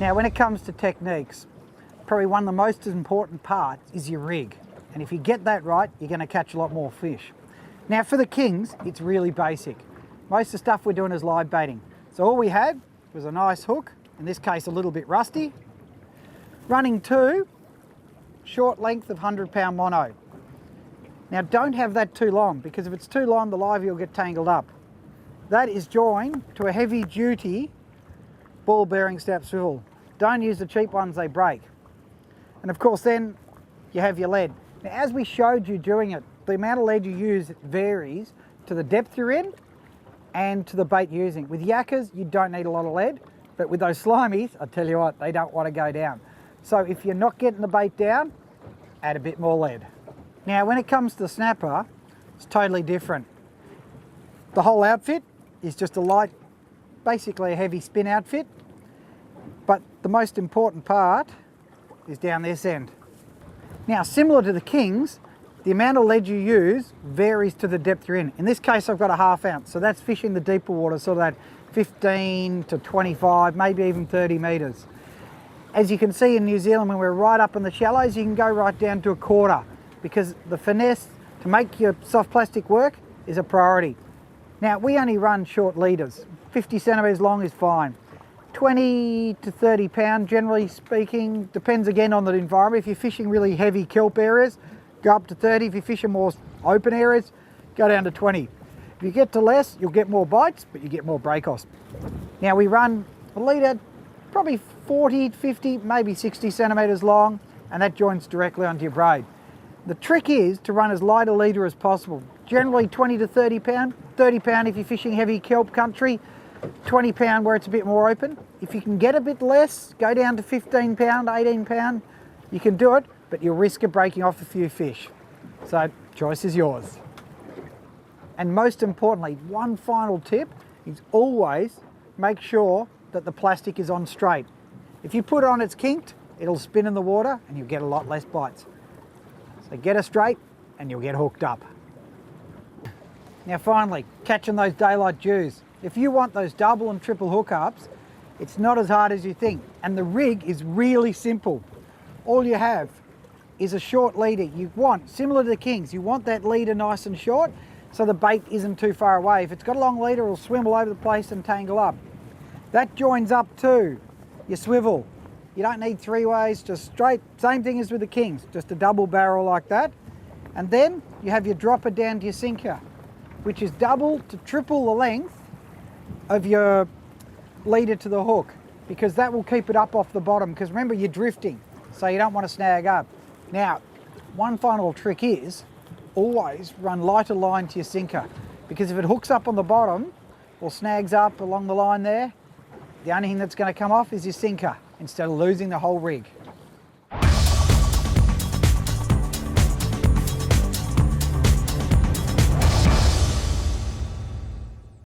Now when it comes to techniques, probably one of the most important parts is your rig. And if you get that right, you're going to catch a lot more fish. Now for the kings, it's really basic. Most of the stuff we're doing is live baiting. So all we had was a nice hook, in this case a little bit rusty, running two short length of 100-pound mono. Now don't have that too long, because if it's too long the livey will get tangled up. That is joined to a heavy duty ball bearing stout swivel. Don't use the cheap ones, they break. And of course then you have your lead. Now as we showed you doing it, the amount of lead you use varies to the depth you're in and to the bait you're using. With yakkers you don't need a lot of lead, but with those slimies, I tell you what, they don't want to go down. So if you're not getting the bait down, add a bit more lead. Now when it comes to the snapper, it's totally different. The whole outfit is just a light, basically a heavy spin outfit, but the most important part is down this end. Now similar to the kings, the amount of lead you use varies to the depth you're in. In this case I've got a 1/2 ounce, so that's fishing the deeper water, sort of that 15 to 25, maybe even 30 metres. As you can see in New Zealand, when we're right up in the shallows, you can go right down to 1/4, because the finesse to make your soft plastic work is a priority. Now we only run short leaders, 50 centimetres long is fine. 20 to 30 pound generally speaking, depends again on the environment. If you're fishing really heavy kelp areas, go up to 30. If you're fishing more open areas, go down to 20. If you get to less, you'll get more bites, but you get more break-offs. Now we run a leader probably 40, 50, maybe 60 centimetres long, and that joins directly onto your braid. The trick is to run as light a leader as possible. Generally 20 to 30 pound, 30 pound if you're fishing heavy kelp country, 20 pound where it's a bit more open. If you can get a bit less, go down to 15 pound, 18 pound, you can do it, but you'll risk of breaking off a few fish. So choice is yours. And most importantly, one final tip is always make sure that the plastic is on straight. If you put it on it's kinked, it'll spin in the water and you'll get a lot less bites. So get it straight and you'll get hooked up. Now finally, catching those daylight dews. If you want those double and triple hookups, it's not as hard as you think. And the rig is really simple. All you have is a short leader. You want, similar to the kings, you want that leader nice and short so the bait isn't too far away. If it's got a long leader, it'll swim all over the place and tangle up. That joins up to your swivel. You don't need three ways, just straight. Same thing as with the kings, just a double barrel like that. And then you have your dropper down to your sinker, which is double to triple the length of your leader to the hook, because that will keep it up off the bottom, because remember you're drifting, so you don't want to snag up. Now, one final trick is always run lighter line to your sinker, because if it hooks up on the bottom or snags up along the line there, the only thing that's going to come off is your sinker instead of losing the whole rig.